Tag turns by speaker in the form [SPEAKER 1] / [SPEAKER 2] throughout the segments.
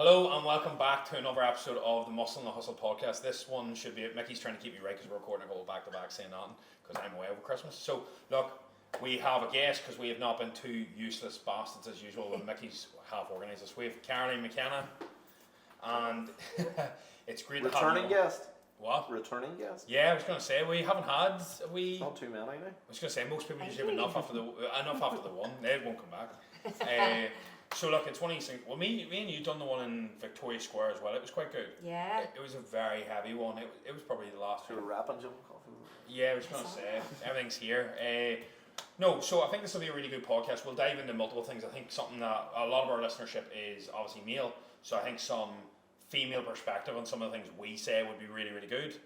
[SPEAKER 1] Hello and welcome back to another episode of the Muscle and the Hustle podcast. This one should be, Mickey's trying to keep me right because we're recording a couple back to back saying nothing because I'm away over Christmas. So look, we have a guest because we have not been two useless bastards as usual when Mickey's half organised us. We have Caroline McKenna and it's great to have you.
[SPEAKER 2] Returning guest.
[SPEAKER 1] What?
[SPEAKER 2] Returning guest.
[SPEAKER 1] Yeah, I was going to say we haven't had
[SPEAKER 2] It's not too many now.
[SPEAKER 1] I was going to say most people usually have enough after the one. They won't come back. So look, it's one of these things. Well, me and you done the one in Victoria Square as well. It was quite good.
[SPEAKER 3] Yeah.
[SPEAKER 1] It was a very heavy one. It was probably the last
[SPEAKER 2] Sort
[SPEAKER 1] one.
[SPEAKER 2] of rapping Jim Coffee.
[SPEAKER 1] Yeah, I was going to say everything's here. No, so I think this will be a really good podcast. We'll dive into multiple things. I think something that a lot of our listenership is obviously male. So I think some female perspective on some of the things we say would be really, really good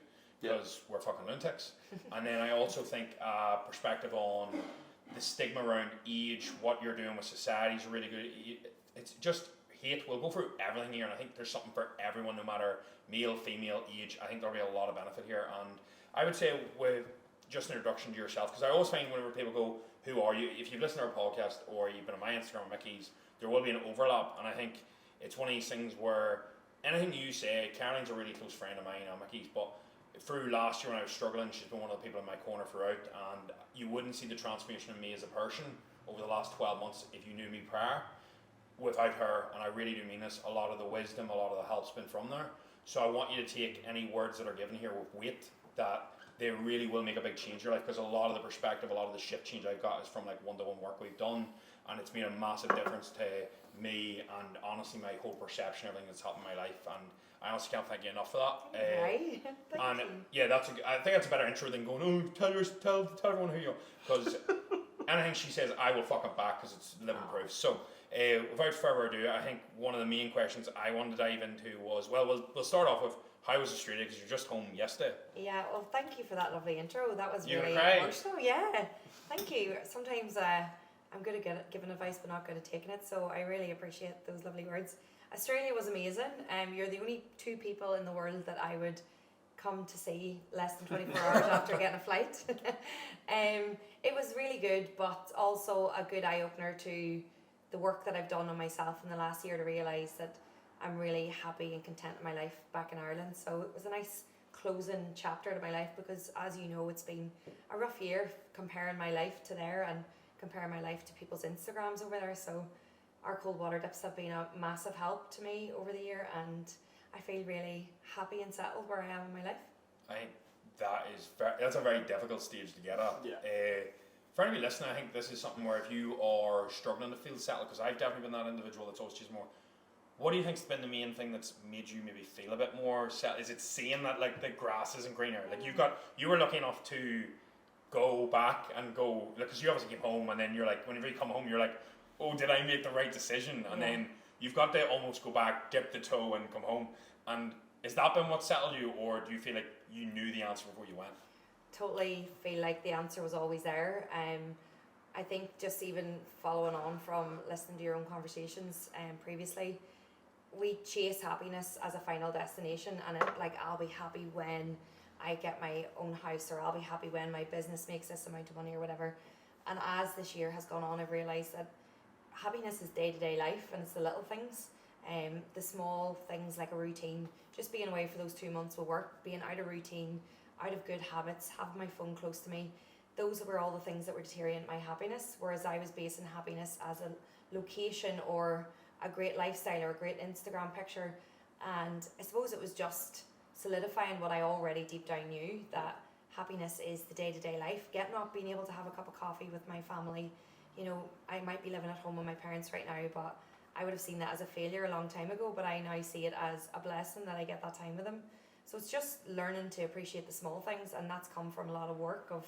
[SPEAKER 1] because we're fucking lunatics. And then I also think perspective on the stigma around age, what you're doing with society is really good. It's just hate. We'll go through everything here, and I think there's something for everyone, no matter male, female, age. I think there'll be a lot of benefit here. And I would say with just an introduction to yourself, because I always find whenever people go, who are you? If you've listened to our podcast or you've been on my Instagram or Mickey's, there will be an overlap. And I think it's one of these things where anything you say, Caroline's a really close friend of mine and Mickey's, but through last year when I was struggling, she's been one of the people in my corner throughout, and you wouldn't see the transformation in me as a person over the last 12 months if you knew me prior without her. And I really do mean this. A lot of the wisdom, a lot of the help's been from there. So I want you to take any words that are given here with weight, that they really will make a big change in your life, because a lot of the perspective, a lot of the shift change I've got is from like one-to-one work we've done, and it's made a massive difference to me and honestly my whole perception, everything that's happened in my life. And I honestly can't thank you enough for that.
[SPEAKER 3] Right.
[SPEAKER 1] And yeah, I think that's a better intro than going, oh, tell everyone who you are. Because anything she says, I will fuck it back because it's living proof. So without further ado, I think one of the main questions I wanted to dive into was, we'll start off with, how was Australia? Because you're just home yesterday.
[SPEAKER 3] Yeah, well, thank you for that lovely intro. That was
[SPEAKER 1] You
[SPEAKER 3] really
[SPEAKER 1] were crying.
[SPEAKER 3] emotional. Yeah, thank you. Sometimes I'm good at giving advice, but not good at taking it. So I really appreciate those lovely words. Australia was amazing. You're the only two people in the world that I would come to see less than 24 hours after getting a flight. It was really good, but also a good eye-opener to the work that I've done on myself in the last year to realise that I'm really happy and content in my life back in Ireland. So it was a nice closing chapter to my life, because as you know, it's been a rough year comparing my life to there and comparing my life to people's Instagrams over there. So our cold water dips have been a massive help to me over the year, and I feel really happy and settled where I am in my life.
[SPEAKER 1] I think that's a very difficult stage to get at.
[SPEAKER 2] Yeah.
[SPEAKER 1] For anybody listening, I think this is something where if you are struggling to feel settled, because I've definitely been that individual that's always just more, what do you think's been the main thing that's made you maybe feel a bit more settled? Is it seeing that like the grass isn't greener? Like you were lucky enough to go back and go, because you obviously came home, and then you're like, whenever you come home, you're like, oh, did I make the right decision? And then you've got to almost go back, dip the toe and come home. And has that been what settled you, or do you feel like you knew the answer before you went?
[SPEAKER 3] Totally feel like the answer was always there. I think just even following on from listening to your own conversations previously, we chase happiness as a final destination, and I'll be happy when I get my own house, or I'll be happy when my business makes this amount of money or whatever. And as this year has gone on, I've realised that happiness is day-to-day life, and it's the little things, the small things like a routine, just being away for those 2 months with work, being out of routine, out of good habits, having my phone close to me. Those were all the things that were deteriorating my happiness, whereas I was basing happiness as a location or a great lifestyle or a great Instagram picture. And I suppose it was just solidifying what I already deep down knew, that happiness is the day-to-day life, getting up, being able to have a cup of coffee with my family. You know, I might be living at home with my parents right now, but I would have seen that as a failure a long time ago, but I now see it as a blessing that I get that time with them. So it's just learning to appreciate the small things, and that's come from a lot of work of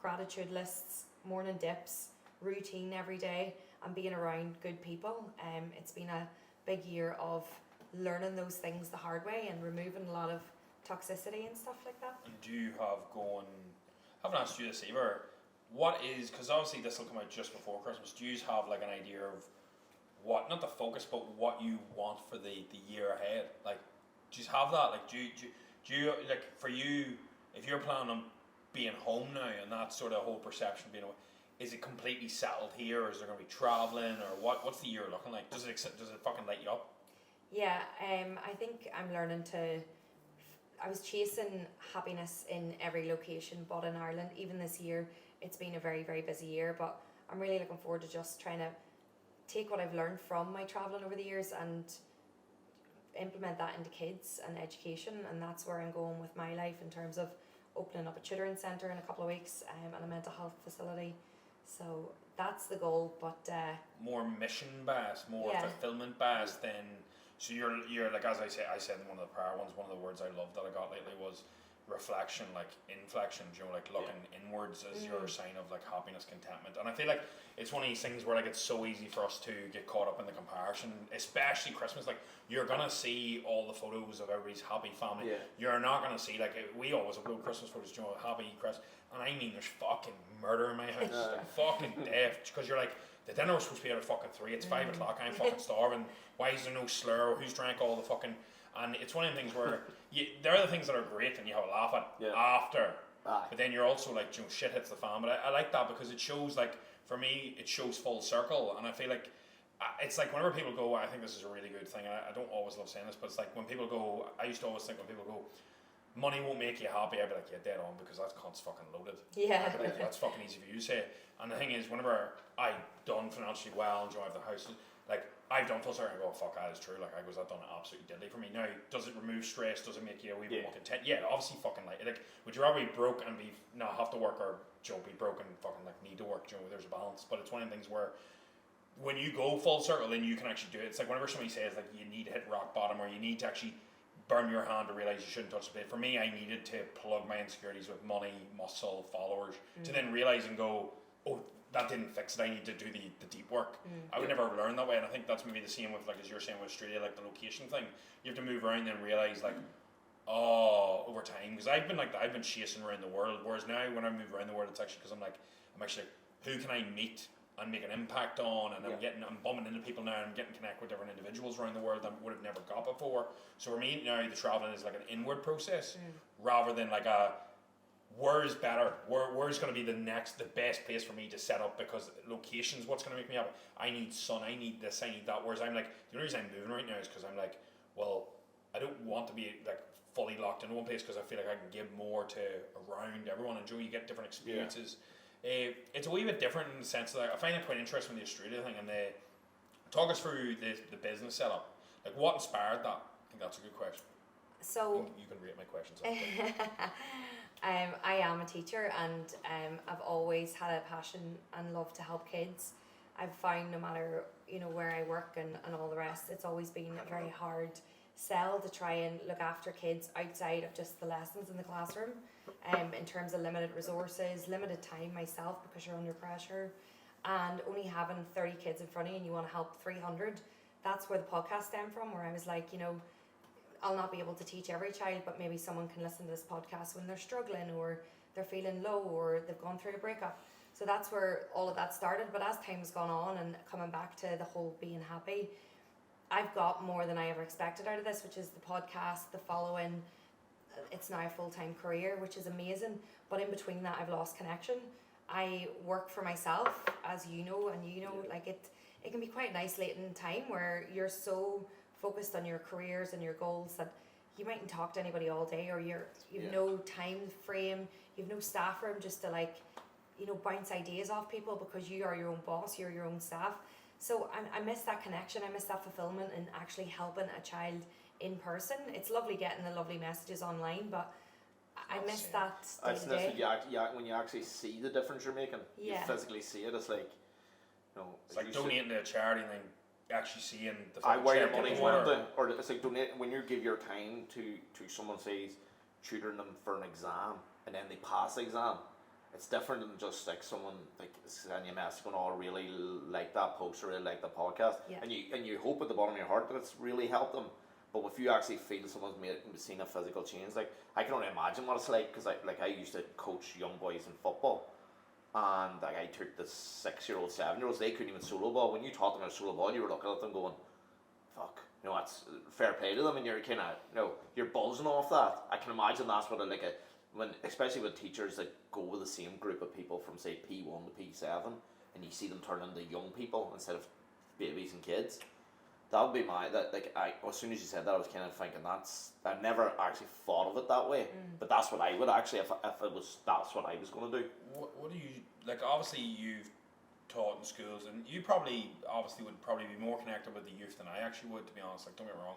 [SPEAKER 3] gratitude lists, morning dips, routine every day, and being around good people. It's been a big year of learning those things the hard way and removing a lot of toxicity and stuff like that.
[SPEAKER 1] And do you have I haven't asked you this either, what is, because obviously this will come out just before Christmas, do you have like an idea of what, not the focus, but what you want for the year ahead? Like, do you have that? Like, do you like, for you, if you're planning on being home now and that sort of whole perception of being away, is it completely settled here, or is there going to be travelling, or what's the year looking like? Does it fucking light you up?
[SPEAKER 3] Yeah, I think I'm learning to. I was chasing happiness in every location, but in Ireland, even this year, it's been a very, very busy year. But I'm really looking forward to just trying to take what I've learned from my travelling over the years and implement that into kids and education. And that's where I'm going with my life in terms of opening up a tutoring centre in a couple of weeks and a mental health facility. So that's the goal, but
[SPEAKER 1] more mission based, more
[SPEAKER 3] Yeah.
[SPEAKER 1] fulfillment based than. So you're like, as I said in one of the prior ones, one of the words I loved that I got lately was reflection, like inflection, you know, like looking inwards as your sign of like happiness, contentment. And I feel like it's one of these things where like it's so easy for us to get caught up in the comparison, especially Christmas. Like you're gonna see all the photos of everybody's happy family.
[SPEAKER 2] Yeah.
[SPEAKER 1] You're not gonna see like we always upload Christmas photos, you know, happy Christmas. And I mean, there's fucking murder in my house, like fucking death, because you're like, the dinner was supposed to be at fucking 3. It's 5 o'clock. I'm fucking starving. Why is there no slur? Who's drank all the fucking? And it's one of the things where there are the things that are great and you have a laugh at after.
[SPEAKER 2] Aye.
[SPEAKER 1] But then you're also like, you know, shit hits the fan. But I like that because it shows, like, for me, it shows full circle. And I feel like it's like whenever people go, I think this is a really good thing. And I don't always love saying this, but it's like when people go, I used to always think when people go, money won't make you happy, I'd be like, yeah, dead on, because that cunt's fucking loaded.
[SPEAKER 3] Yeah.
[SPEAKER 1] I'd be like, that's fucking easy for you to say. And the thing is, whenever I've done financially well and drive the house, like, I've done full circle and I go, fuck, that is true. Like, I goes, I've done it absolutely deadly for me. Now, does it remove stress? Does it make you a wee bit more content? Yeah, obviously fucking like, would you rather be broke and be, not have to work, or, you know, be broke and fucking like need to work, you know, there's a balance. But it's one of the things where, when you go full circle, then you can actually do it. It's like whenever somebody says, like, you need to hit rock bottom, or you need to actually burn your hand to realize you shouldn't touch the plate. For me, I needed to plug my insecurities with money, muscle, followers, to then realize and go, oh, that didn't fix it. I need to do the deep work. I would never learn that way, and I think that's maybe the same with, like, as you're saying with Australia, like the location thing. You have to move around and realize, like, over time, because I've been like that. I've been chasing around the world, whereas now when I move around the world, it's actually because I'm actually like, who can I meet and make an impact on, and I'm bumping into people now, and I'm getting connected with different individuals around the world that I would have never got before. So for me now, the traveling is like an inward process rather than like a where's better, where's going to be the best place for me to set up, because location's what's going to make me happy. I need sun, I need this, I need that. Whereas I'm like, the only reason I'm moving right now is because I'm like, well, I don't want to be like fully locked into one place, because I feel like I can give more to around everyone, and you get different experiences. It's a wee bit different in the sense that I find it quite interesting with the Australia thing, and they talk us through the business setup. Like, what inspired that? I think that's a good question.
[SPEAKER 3] So
[SPEAKER 1] you can rate my questions.
[SPEAKER 3] I am a teacher, and I've always had a passion and love to help kids. I've found no matter, you know, where I work and all the rest, it's always been a very hard sell to try and look after kids outside of just the lessons in the classroom, in terms of limited resources, limited time myself, because you're under pressure, and only having 30 kids in front of you and you want to help 300. That's where the podcast stemmed from, where I was like, you know, I'll not be able to teach every child, but maybe someone can listen to this podcast when they're struggling, or they're feeling low, or they've gone through a breakup. So that's where all of that started. But as time's gone on, and coming back to the whole being happy, I've got more than I ever expected out of this, which is the podcast, the following. It's now a full-time career, which is amazing. But in between that, I've lost connection. I work for myself, as you know, and you know, like it can be quite an isolating time where you're so focused on your careers and your goals that you mightn't talk to anybody all day, or you've no time frame, you've no staff room just to, like, you know, bounce ideas off people, because you are your own boss, you're your own staff. So I miss that connection, I miss that fulfillment in actually helping a child in person. It's lovely getting the lovely messages online, but I miss that day to day.
[SPEAKER 2] When you actually see the difference you're making, you physically see it. It's like, you know,
[SPEAKER 1] it's like donating to a charity and then actually seeing the
[SPEAKER 2] where your money's going to, or it's like donate when you give your time to someone, says tutoring them for an exam, and then they pass the exam. It's different than just like someone like sending you a message going, "Oh, I really like that post, or really like the podcast," and you hope at the bottom of your heart that it's really helped them. But if you actually feel someone's seen a physical change, like, I can only imagine what it's like, because I used to coach young boys in football, and like I took the 6-year-old, 7-year-olds, they couldn't even solo ball. When you taught them how to solo ball, you were looking at them going, "Fuck, you know, that's fair play to them," and you're kind of, you know, you're buzzing off that. I can imagine that's what especially with teachers that go with the same group of people from, say, P1 to P7, and you see them turn into young people instead of babies and kids. That would be as soon as you said that, I was kind of thinking I never actually thought of it that way, but that's what I would actually, if that's what I was going to do.
[SPEAKER 1] What do you, like, obviously you've taught in schools, and you probably, obviously would probably be more connected with the youth than I actually would, to be honest, like, don't get me wrong,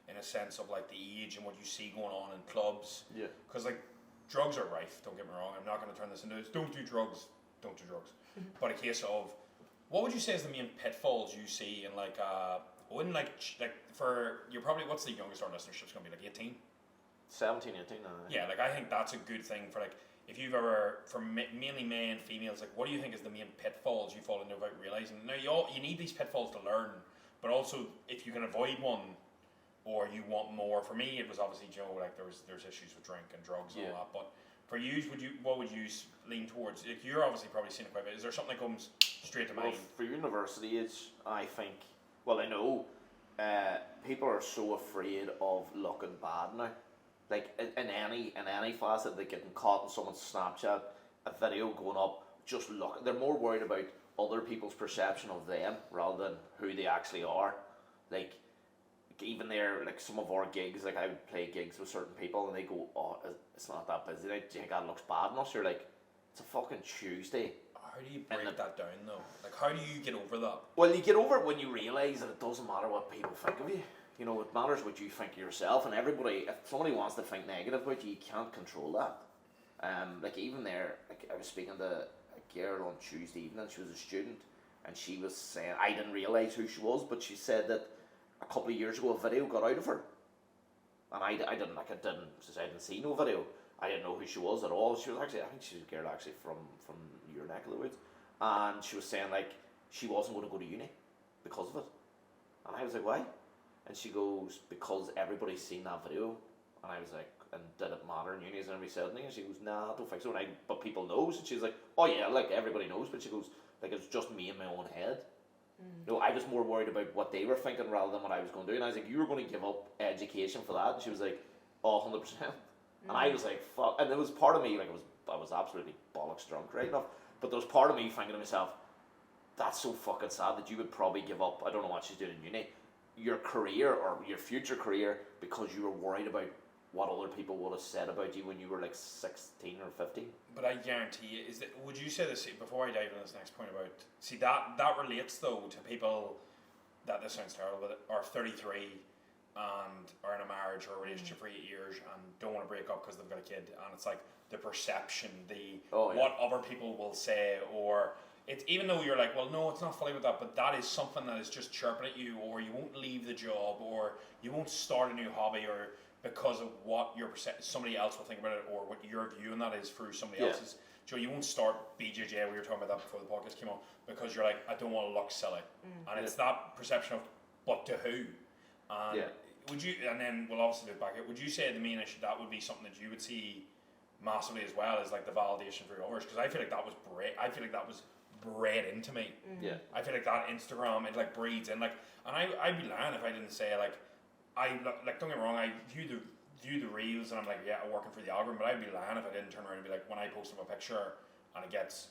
[SPEAKER 1] in a sense of, like, the age and what you see going on in clubs.
[SPEAKER 2] Yeah.
[SPEAKER 1] Because, like, drugs are rife, don't get me wrong, I'm not going to turn this into, don't do drugs, but a case of, what would you say is the main pitfalls you see in, like, wouldn't, like for, you're probably, what's the youngest our listenership's going to be, like 18?
[SPEAKER 2] 17, 18,
[SPEAKER 1] Yeah, like, I think that's a good thing for, like, if you've ever, for mainly men, females, like, what do you think is the main pitfalls you fall into without realising? Now, you need these pitfalls to learn, but also, if you can avoid one, or you want more, for me, it was obviously, you know, like, there's issues with drink and drugs and all that, but for you, what would you lean towards? Like, you're obviously probably seen it quite a bit. Is there something that comes straight to mind?
[SPEAKER 2] For university age, I think, well, I know, people are so afraid of looking bad now. Like, in any facet, like getting caught in someone's Snapchat, a video going up, just look, they're more worried about other people's perception of them rather than who they actually are. Like, even there, like some of our gigs, like I would play gigs with certain people and they go, oh, it's not that busy, like, do you think that looks bad enough? You're like, it's a fucking Tuesday.
[SPEAKER 1] How do you break that down though? Like, how do you get over that?
[SPEAKER 2] Well, you get over it when you realise that it doesn't matter what people think of you. You know, it matters what you think of yourself, and everybody, if somebody wants to think negative about you, you can't control that. Like, even there, like, I was speaking to a girl on Tuesday evening, she was a student, and she was saying, I didn't realise who she was, but she said that a couple of years ago a video got out of her. And I didn't see no video. I didn't know who she was at all. She was actually, I think she was a girl actually from your neck of the woods. And she was saying, like, she wasn't going to go to uni because of it. And I was like, why? And she goes, because everybody's seen that video. And I was like, and did it matter in uni? Has anybody said anything? And she goes, nah, I don't think so. But people knows. And she's like, oh yeah, like, everybody knows. But she goes, like, it's just me in my own head. No, I was more worried about what they were thinking rather than what I was going to do. And I was like, you were going to give up education for that? And she was like, oh, 100%. And I was like, fuck. And there was part of me, like, I was absolutely bollocks drunk, right enough. But there was part of me thinking to myself, that's so fucking sad that you would probably give up, I don't know what she's doing in uni, your career or your future career because you were worried about what other people would have said about you when you were like 16 or 15.
[SPEAKER 1] But I guarantee you, would you say this, before I dive into this next point about, see that relates though to people that, this sounds terrible, but are 33 and are in a marriage or a relationship for 8 years and don't want to break up because they've got a kid, and it's like the perception, what other people will say, or it's, even though you're like, well, no, it's not fully with that, but that is something that is just chirping at you, or you won't leave the job, or you won't start a new hobby, or because of what somebody else will think about it, or what your view on that is through somebody else's. Joe, you won't start BJJ, we were talking about that before the podcast came on, because you're like, I don't want to look silly. And it's that perception of, but to who? And would you, and then we'll obviously look back at, would you say the main issue, that would be something that you would see massively as well, as like the validation for others? Because I feel like that was bred into me. I feel like that Instagram, it like breeds in, like, and I'd be lying if I didn't say, like, don't get me wrong, I view the reels and I'm like, yeah, I'm working for the algorithm, but I'd be lying if I didn't turn around and be like, when I post up a picture and it gets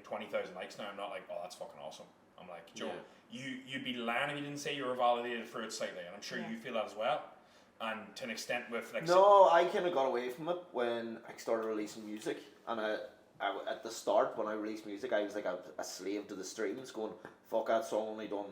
[SPEAKER 1] 20,000 likes now, I'm not like, oh, that's fucking awesome. I'm like, Joe, you'd be lying if you didn't say you were validated for it slightly, and I'm sure you feel that as well. And to an extent with like...
[SPEAKER 2] No, I kind of got away from it when I started releasing music, and I at the start when I released music, I was like a slave to the streams, going, fuck, that song only done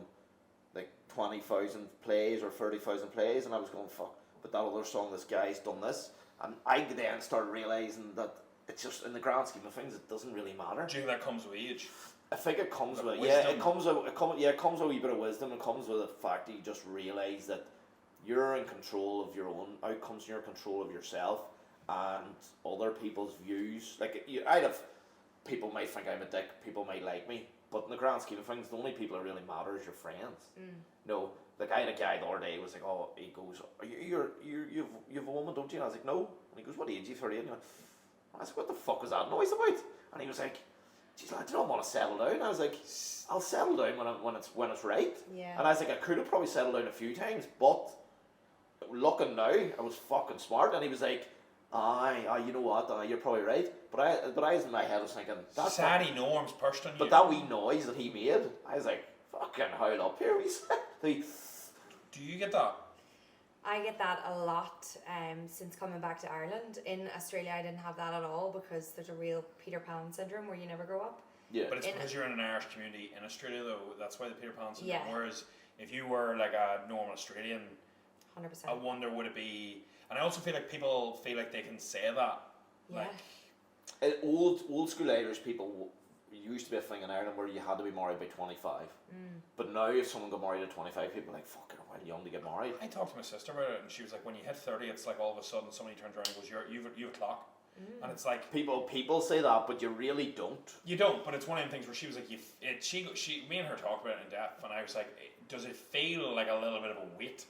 [SPEAKER 2] like 20,000 plays or 30,000 plays, and I was going, fuck, but that other song, this guy's done this, and I then started realising that it's just, in the grand scheme of things, it doesn't really matter.
[SPEAKER 1] Do you think that comes with age?
[SPEAKER 2] I think it comes with
[SPEAKER 1] wisdom.
[SPEAKER 2] it comes with a wee bit of wisdom. It comes with the fact that you just realise that you're in control of your own outcomes, you're in control of yourself, and other people's views. Like, I'd have, people might think I'm a dick, people might like me, but in the grand scheme of things, the only people that really matter is your friends. No, like, I had a guy the other day who was like, oh, he goes, you've a woman, don't you? And I was like, no. And he goes, what age are you, 38? And I was like, what the fuck was that noise about? And he was like, geez, I don't want to settle down. And I was like, I'll settle down when it's right. And I was like, I could have probably settled down a few times, but looking now, I was fucking smart. And he was like, aye, you know what, you're probably right. But I was in my head, I was thinking, that's
[SPEAKER 1] society norms pushed on you.
[SPEAKER 2] But that wee noise that he made, I was like, fucking howl up here.
[SPEAKER 1] Do you get that?
[SPEAKER 3] I get that a lot since coming back to Ireland. In Australia, I didn't have that at all because there's a real Peter Pan syndrome where you never grow up.
[SPEAKER 2] Yeah.
[SPEAKER 1] But it's because you're in an Irish community in Australia, though. That's why the Peter Pan syndrome.
[SPEAKER 3] Yeah.
[SPEAKER 1] Whereas if you were like a normal Australian,
[SPEAKER 3] 100%.
[SPEAKER 1] I wonder would it be. And I also feel like people feel like they can say that.
[SPEAKER 3] Yeah.
[SPEAKER 1] Like,
[SPEAKER 2] Old school Irish people, used to be a thing in Ireland where you had to be married by 25. But now if someone got married at 25, people are like, fuck it, why are you young to get married?
[SPEAKER 1] I talked to my sister about it, and she was like, when you hit 30, it's like all of a sudden somebody turns around and goes, you have a clock. And it's like,
[SPEAKER 2] People say that, but you really don't.
[SPEAKER 1] you don't, but it's one of them things where she was like, me and her talked about it in depth, and I was like, does it feel like a little bit of a weight?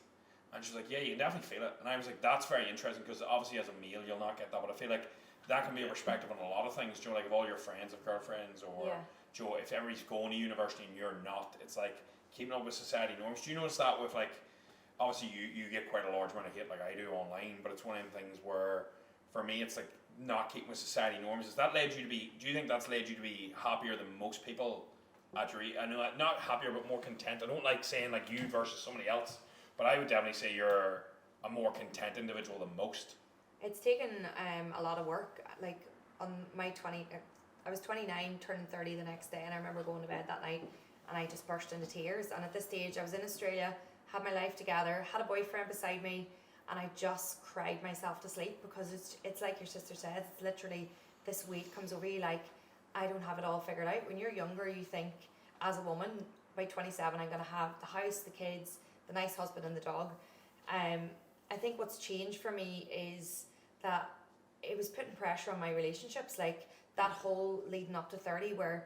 [SPEAKER 1] And she was like, yeah, you can definitely feel it. And I was like, that's very interesting, because obviously as a male you'll not get that, but I feel like that can be a perspective on a lot of things. Joe, like if all your friends have girlfriends, or Joe, if everybody's going to university and you're not, it's like keeping up with society norms. Do you notice that with like, obviously you get quite a large amount of hate like I do online, but it's one of them things where for me it's like not keeping with society norms. Has that led you to be, do you think that's led you to be happier than most people at your I know not happier but more content? I don't like saying like you versus somebody else, but I would definitely say you're a more content individual than most.
[SPEAKER 3] It's taken a lot of work. Like on my I was 29, turning 30 the next day, and I remember going to bed that night and I just burst into tears. And at this stage, I was in Australia, had my life together, had a boyfriend beside me, and I just cried myself to sleep because it's like your sister said, it's literally this weight comes over you like, I don't have it all figured out. When you're younger, you think, as a woman, by 27, I'm going to have the house, the kids, the nice husband and the dog. I think what's changed for me is that it was putting pressure on my relationships, like that whole leading up to 30 where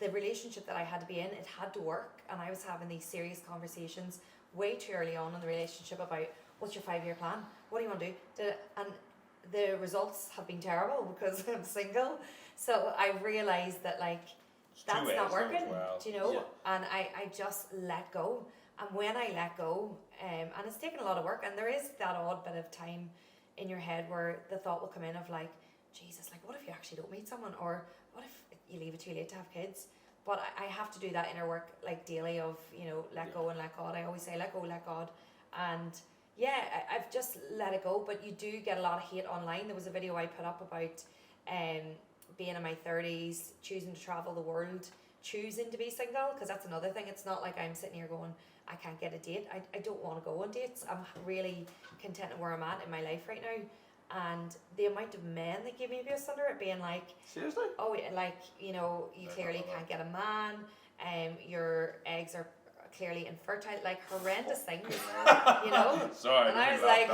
[SPEAKER 3] the relationship that I had to be in, it had to work, and I was having these serious conversations way too early on in the relationship about what's your 5-year plan, what do you want to do, and the results have been terrible because I'm single. So I realised that like that's not working, do you know? Yeah. And I just let go. And when I let go, and it's taken a lot of work, and there is that odd bit of time in your head where the thought will come in of like, Jesus, like what if you actually don't meet someone, or what if you leave it too late to have kids? But I have to do that inner work like daily of, you know, let go and let God. I always say let go, let God. And yeah, I've just let it go. But you do get a lot of hate online. There was a video I put up about being in my 30s, choosing to travel the world, choosing to be single, because that's another thing. It's not like I'm sitting here going, I can't get a date. I don't want to go on dates. I'm really content where I'm at in my life right now. And the amount of men that give me abuse under it, being like,
[SPEAKER 2] seriously?
[SPEAKER 3] Oh, like, you know, you clearly can't get a man, your eggs are clearly infertile, like horrendous things, you know?
[SPEAKER 1] Sorry,
[SPEAKER 3] and I was like,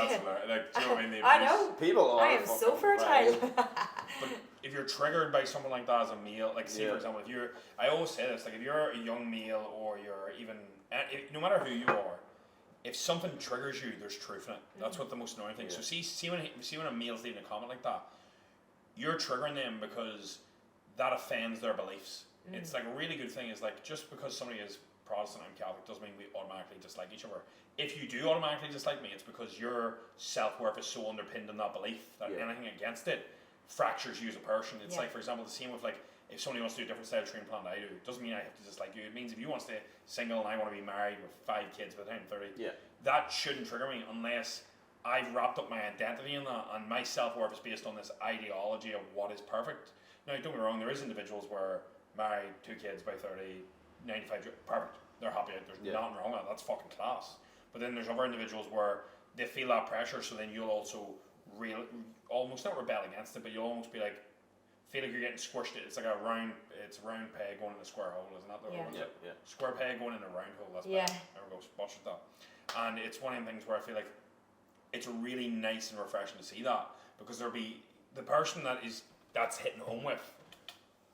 [SPEAKER 3] I know,
[SPEAKER 2] people are
[SPEAKER 3] I am so fertile.
[SPEAKER 1] But if you're triggered by someone like that as a male, like say for example, if you're, I always say this, like if you're a young male or you're even, no matter who you are, if something triggers you, there's truth in it. That's what the most annoying thing. So see when a male's leaving a comment like that, you're triggering them because that offends their beliefs. It's like a really good thing is like, just because somebody is Protestant and Catholic doesn't mean we automatically dislike each other. If you do automatically dislike me, it's because your self-worth is so underpinned in that belief that anything against it fractures you as a person. It's like, for example, the same with like, if somebody wants to do a different style of training plan than I do, it doesn't mean I have to dislike you. It means if you want to stay single and I want to be married with 5 kids by the time I'm 30, that shouldn't trigger me unless I've wrapped up my identity in that, and my self-worth is based on this ideology of what is perfect. Now, don't get me wrong, there is individuals where married, 2 kids by 30, 95, perfect. They're happy. There's nothing wrong with that. That's fucking class. But then there's other individuals where they feel that pressure, so then you'll also almost not rebel against it, but you'll almost be like, feel like you're getting squished. It's like a round peg going in a square hole, isn't that the word? Yeah. Square peg going in a round hole. That's better. There we go. Watch that. And it's one of the things where I feel like it's really nice and refreshing to see that, because there'll be the person that's hitting home with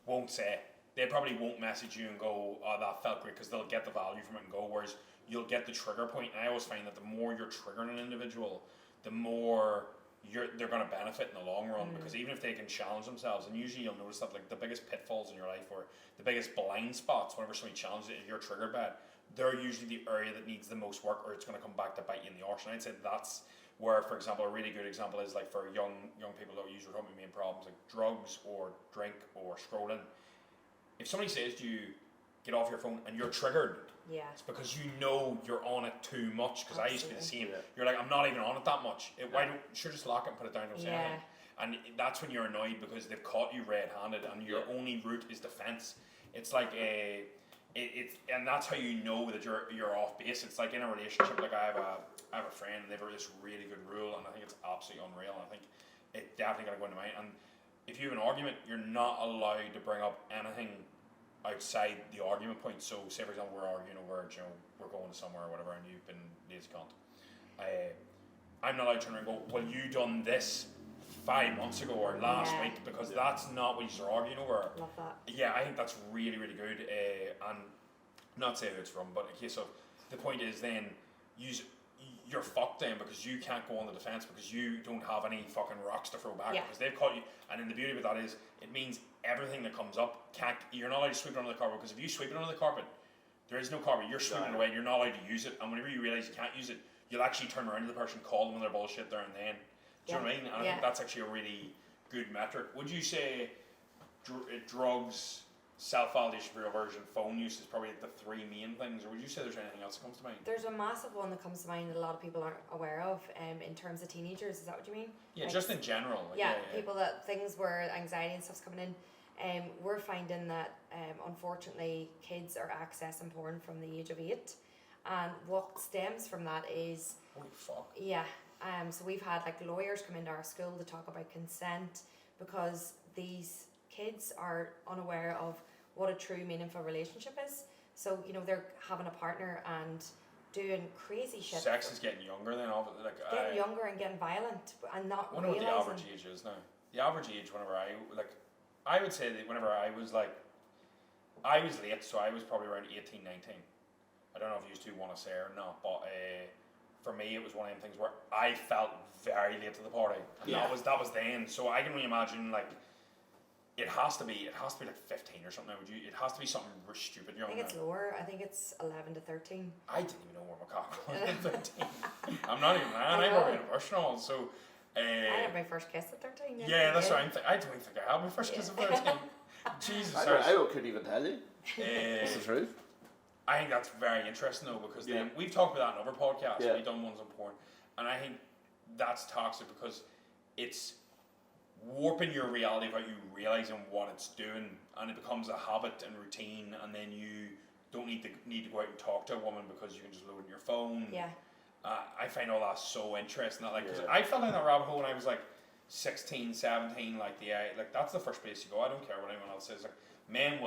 [SPEAKER 1] won't say. They probably won't message you and go, oh, that felt great, because they'll get the value from it and go, whereas you'll get the trigger point. And I always find that the more you're triggering an individual, the more they're going to benefit in the long run, because even if they can challenge themselves, and usually you'll notice that like the biggest pitfalls in your life, or the biggest blind spots, whenever somebody challenges it, if you're triggered by it, they're usually the area that needs the most work, or it's going to come back to bite you in the arse. And I'd say that's where, for example, a really good example is like for young people that usually have main problems like drugs or drink or scrolling. If somebody says to you, get off your phone, and you're triggered.
[SPEAKER 3] Yeah.
[SPEAKER 1] It's because you know you're on it too much. Because I used to be the same.
[SPEAKER 2] Yeah.
[SPEAKER 1] You're like, I'm not even on it that much. Why don't you just lock it and put it down? Don't say
[SPEAKER 3] Yeah.
[SPEAKER 1] anything. And that's when you're annoyed because they've caught you red-handed, and your only route is defense. It's like and that's how you know that you're off base. It's like in a relationship. Like I have a friend, and they've got this really good rule, and I think it's absolutely unreal. And I think it definitely got to go into mine. And if you have an argument, you're not allowed to bring up anything outside the argument point. So, say for example, we're arguing over, we're going to somewhere or whatever, and you've been lazy cunt. I'm not allowed to turn around and go, well, you done this 5 months ago or last week, because that's not what you're arguing over.
[SPEAKER 3] Love that.
[SPEAKER 1] Yeah, I think that's really, really good. And not say who it's from, but in case of, the point is then, you're fucked then because you can't go on the defense because you don't have any fucking rocks to throw back because they've caught you. And then the beauty of that is, it means everything that comes up you're not allowed to sweep it under the carpet, because if you sweep it under the carpet, there is no carpet. You're sweeping it away. And you're not allowed to use it. And whenever you realize you can't use it, you'll actually turn around to the person, call them on their bullshit there and then. Do you know what I mean? And I think that's actually a really good metric. Would you say drugs, self-validation for your version, phone use is probably the three main things, or would you say there's anything else that comes to mind?
[SPEAKER 3] There's a massive one that comes to mind that a lot of people aren't aware of in terms of teenagers. Is that what you mean?
[SPEAKER 1] Yeah,
[SPEAKER 3] like,
[SPEAKER 1] just in general. Like,
[SPEAKER 3] people that things where anxiety and stuff's coming in. We're finding that unfortunately kids are accessing porn from the age of 8, and what stems from that is
[SPEAKER 1] holy fuck.
[SPEAKER 3] Yeah. So we've had like lawyers come into our school to talk about consent, because these kids are unaware of what a true meaningful relationship is. So they're having a partner and doing crazy shit.
[SPEAKER 1] Sex is getting younger then,
[SPEAKER 3] getting younger and getting violent and not
[SPEAKER 1] I wonder
[SPEAKER 3] realizing.
[SPEAKER 1] what the average age is now. The average age, whenever I would say that whenever I was late, so I was probably around 18, 19. I don't know if you two want to say or not, but for me it was one of them things where I felt very late to the party. And that was then. So I can only imagine it has to be like 15 or something. It has to be something stupid young.
[SPEAKER 3] I think it's lower. I think it's 11 to 13.
[SPEAKER 1] I didn't even know where my cock was at 13. I'm not even lying. I probably had a personal. So
[SPEAKER 3] I had my first kiss at 13.
[SPEAKER 1] Yeah, that's what I'm thinking. I don't think I had my first kiss at 13. Jesus.
[SPEAKER 2] I couldn't even tell you. That's the truth.
[SPEAKER 1] I think that's very interesting though, because then we've talked about that in other podcasts. We've done ones on porn, and I think that's toxic because it's warping your reality without you realizing what it's doing, and it becomes a habit and routine, and then you don't need to go out and talk to a woman because you can just load it in your phone.
[SPEAKER 3] Yeah.
[SPEAKER 1] I find all that so interesting. That because I fell down that rabbit hole when I was 16, 17. That's the first place you go. I don't care what anyone else says. Men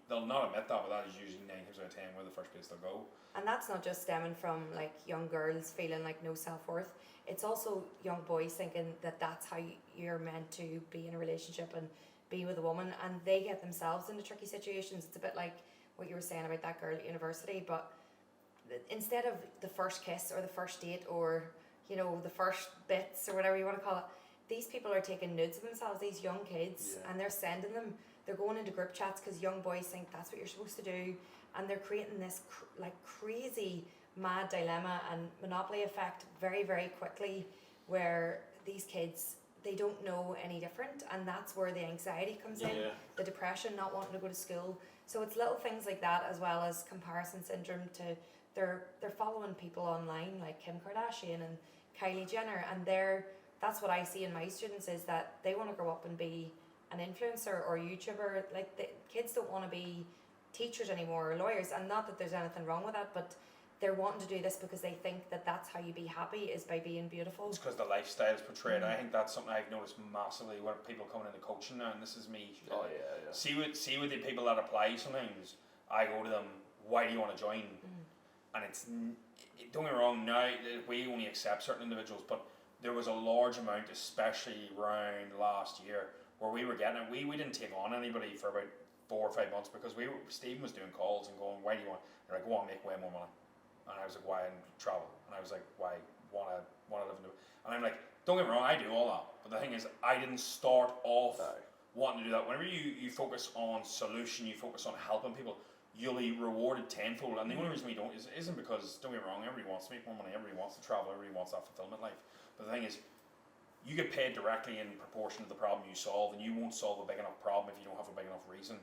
[SPEAKER 1] they'll not admit that, but that is usually 9 times out of 10 where the first place they'll go.
[SPEAKER 3] And that's not just stemming from young girls feeling no self-worth. It's also young boys thinking that that's how you're meant to be in a relationship and be with a woman, and they get themselves into tricky situations. It's a bit like what you were saying about that girl at university, but instead of the first kiss or the first date or the first bits or whatever you want to call it, these people are taking nudes of themselves, these young kids, and they're sending them. They're going into group chats because young boys think that's what you're supposed to do, and they're creating this crazy mad dilemma and monopoly effect very, very quickly, where these kids, they don't know any different, and that's where the anxiety comes in, the depression, not wanting to go to school. So it's little things like that, as well as comparison syndrome to they're following people online like Kim Kardashian and Kylie Jenner, and that's what I see in my students, is that they want to grow up and be an influencer or YouTuber. The kids don't want to be teachers anymore or lawyers, and not that there's anything wrong with that, but they're wanting to do this because they think that that's how you be happy, is by being beautiful.
[SPEAKER 1] It's because the lifestyle is portrayed. I think that's something I've noticed massively when people coming into coaching now, and this is me. See with the people that apply sometimes, I go to them, why do you want to join? And don't get me wrong, now we only accept certain individuals, but there was a large amount, especially around last year, where we were getting it. We didn't take on anybody for about 4 or 5 months because Stephen was doing calls and going, why do you want? They're like, go on, make way more money. And I was like, why? And travel. And I was like, why? Want to live in the... And I'm like, don't get me wrong, I do all that. But the thing is, I didn't start off wanting to do that. Whenever you focus on solution, you focus on helping people, you'll be rewarded tenfold. And the only reason we don't isn't because, don't get me wrong, everybody wants to make more money, everybody wants to travel, everybody wants that fulfillment life. But the thing is, you get paid directly in proportion to the problem you solve, and you won't solve a big enough problem if you don't have a big enough reason.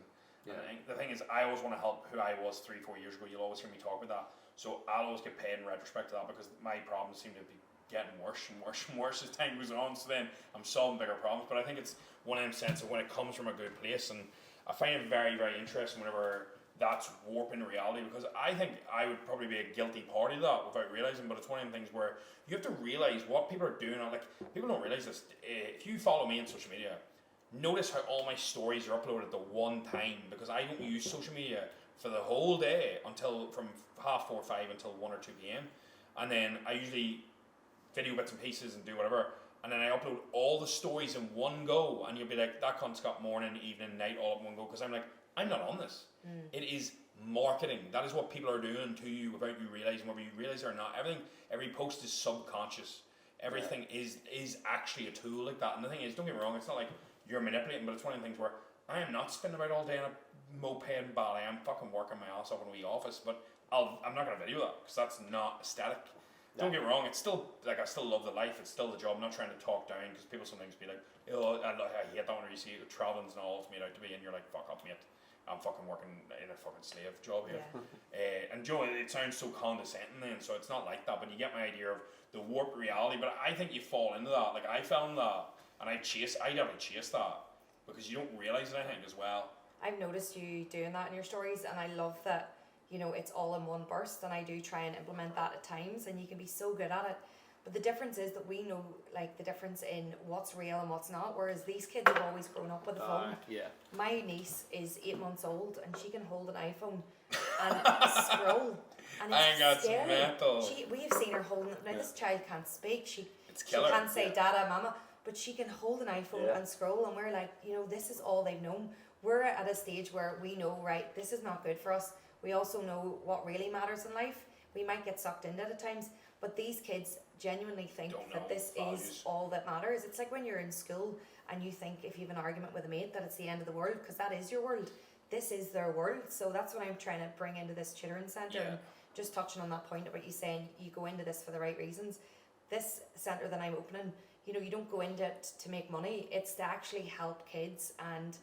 [SPEAKER 1] And the thing is, I always want to help who I was 3-4 years ago. You'll always hear me talk about that. So I'll always get paid in retrospect to that because my problems seem to be getting worse and worse and worse as time goes on. So then I'm solving bigger problems. But I think it's one of them sense of when it comes from a good place, and I find it very, very interesting whenever that's warping reality, because I think I would probably be a guilty party to that without realizing. But it's one of them things where you have to realize what people are doing. Like, people don't realize this. If you follow me on social media, notice how all my stories are uploaded at the one time, because I don't use social media for the whole day until from 4:30, 5 until 1 or 2 p.m. And then I usually video bits and pieces and do whatever, and then I upload all the stories in one go, and you'll be like, that cunt's got morning, evening, night all in one go, because I'm like, I'm not on this. It is marketing. That is what people are doing to you without you realizing, whether you realize it or not. Every post is subconscious. Everything is actually a tool like that. And the thing is, don't get me wrong, it's not like you're manipulating, but it's one of the things where I am not spinning about all day in a moped and ballet. I'm fucking working my ass off in a wee office, but I'm not going to video that because that's not aesthetic. Don't get me wrong, it's still, like, I still love the life, it's still the job. I'm not trying to talk down, because people sometimes be like, oh, I hate that when you see traveling's not all it's made out to be, and you're like, fuck up, mate. I'm fucking working in a fucking slave job here. Yeah. And Joe, it sounds so condescending then, so it's not like that, but you get my idea of the warped reality. But I think you fall into that. Like, I found that, and I definitely chase that, because you don't realise it, I think, as well.
[SPEAKER 3] I've noticed you doing that in your stories, and I love that, you know, it's all in one burst, and I do try and implement that at times, and you can be so good at it. But the difference is that we know, like, the difference in what's real and what's not, whereas these kids have always grown up with a phone. My niece is 8 months old, and she can hold an iPhone and scroll, and it's scary.
[SPEAKER 1] Mental.
[SPEAKER 3] We have seen her holding it. Now, this child can't speak. She can't say dada, mama, but she can hold an iPhone and scroll, and we're like, you know, this is all they've known. We're at a stage where we know, right, this is not good for us. We also know what really matters in life. We might get sucked into it at times, but these kids genuinely think that this is all that matters. It's like when you're in school and you think if you have an argument with a mate that it's the end of the world, because that is your world. This is their world. So that's what I'm trying to bring into this children's centre. And just touching on that point about you saying you go into this for the right reasons. This centre that I'm opening, you know, you don't go into it to make money. It's to actually help kids, and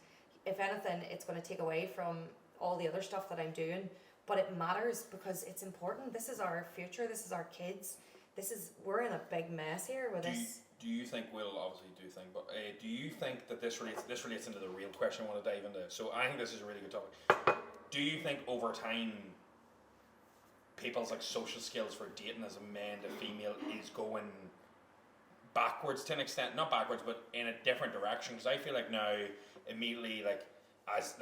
[SPEAKER 3] if anything, it's going to take away from all the other stuff that I'm doing, but it matters because it's important. This is our future. This is our kids. We're in a big mess here with this.
[SPEAKER 1] Do you think, Will obviously do think, but do you think that this relates into the real question I want to dive into? So I think this is a really good topic. Do you think over time people's like social skills for dating as a man to female is going backwards to an extent? Not backwards, but in a different direction. Because I feel like now immediately,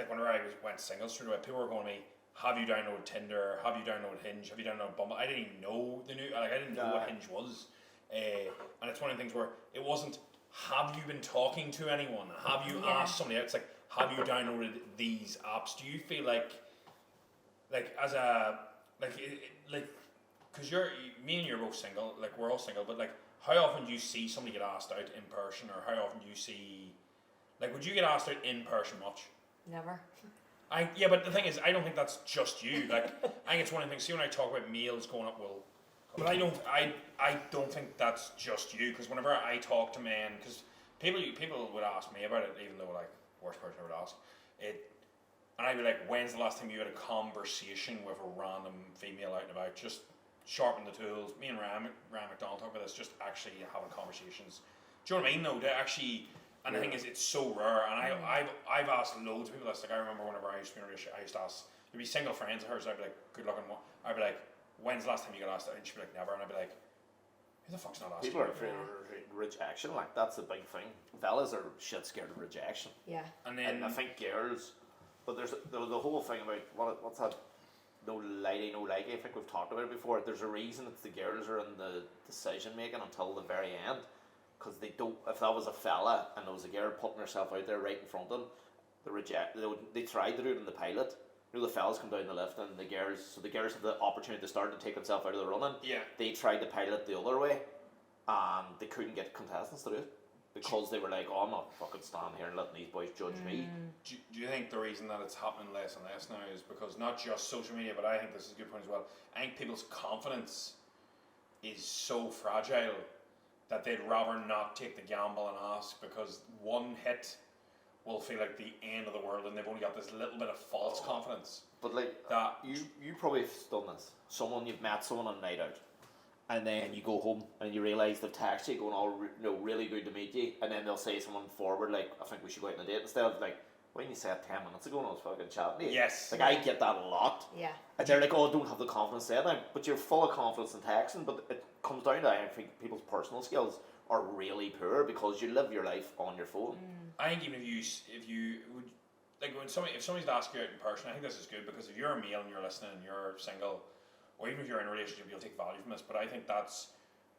[SPEAKER 1] whenever I went single straight away, people were going to me, have you downloaded Tinder? Have you downloaded Hinge? Have you downloaded Bumble? I didn't even know I didn't know what Hinge was. And it's one of the things where it wasn't, have you been talking to anyone? Have you asked somebody else? It's like, have you downloaded these apps? Do you feel like as a, because me and you're both single, like we're all single, but like how often do you see somebody get asked out in person, or how often do you see, like, would you get asked out in person much?
[SPEAKER 3] Never.
[SPEAKER 1] But the thing is, I don't think that's just you. Like, I think it's one of the things. See, when I talk about males going up, but I don't think that's just you. Because whenever I talk to men, because people would ask me about it, even though like worst person I would ask it, and I'd be like, when's the last time you had a conversation with a random female out and about? Just sharpen the tools. Me and Ryan McDonald talk about this. Just actually having conversations. Do you know what I mean? No, to actually. And the thing is, it's so rare, and I've asked loads of people this. Like, I remember whenever I used to be in a relationship, I used to ask, there'd be single friends of hers, I'd be like, good looking one. I'd be like, when's the last time you got asked out? And she'd be like, never. And I'd be like, who the fuck's not asking?
[SPEAKER 2] People are afraid of rejection, like, that's a big thing. Fellas are shit scared of rejection.
[SPEAKER 3] Yeah.
[SPEAKER 2] And then I think girls, but there's the whole thing about, what's that? No likey. I think we've talked about it before. There's a reason it's the girls are in the decision making until the very end. Because they don't, if that was a fella and there was a girl putting herself out there right in front of them, they tried to do it in the pilot. You know, the fellas come down the lift and the girls have the opportunity to start and take themselves out of the running. Yeah. They tried to pilot the other way, and they couldn't get contestants to do it because they were like, oh, I'm not fucking standing here and letting these boys judge me.
[SPEAKER 1] Do you think the reason that it's happening less and less now is because not just social media, but I think this is a good point as well. I think people's confidence is so fragile that they'd rather not take the gamble and ask, because one hit will feel like the end of the world, and they've only got this little bit of false confidence.
[SPEAKER 2] But like
[SPEAKER 1] That
[SPEAKER 2] you probably have done this. You've met someone on a night out, and then you go home and you realise they've texted you going, "Oh, really good to meet you," and then they'll say someone forward like, "I think we should go out on a date," instead of like, "Why didn't you say it 10 minutes ago when I was fucking chatting to you?"
[SPEAKER 1] Yes.
[SPEAKER 2] Like I get that a lot.
[SPEAKER 3] Yeah.
[SPEAKER 2] And they're like, "Oh, I don't have the confidence to say that," but you're full of confidence in texting. But it comes down to, I think, people's personal skills are really poor because you live your life on your phone.
[SPEAKER 1] I think even if you would, like if somebody's to ask you out in person, I think this is good, because if you're a male and you're listening and you're single, or even if you're in a relationship, you'll take value from this. But I think that's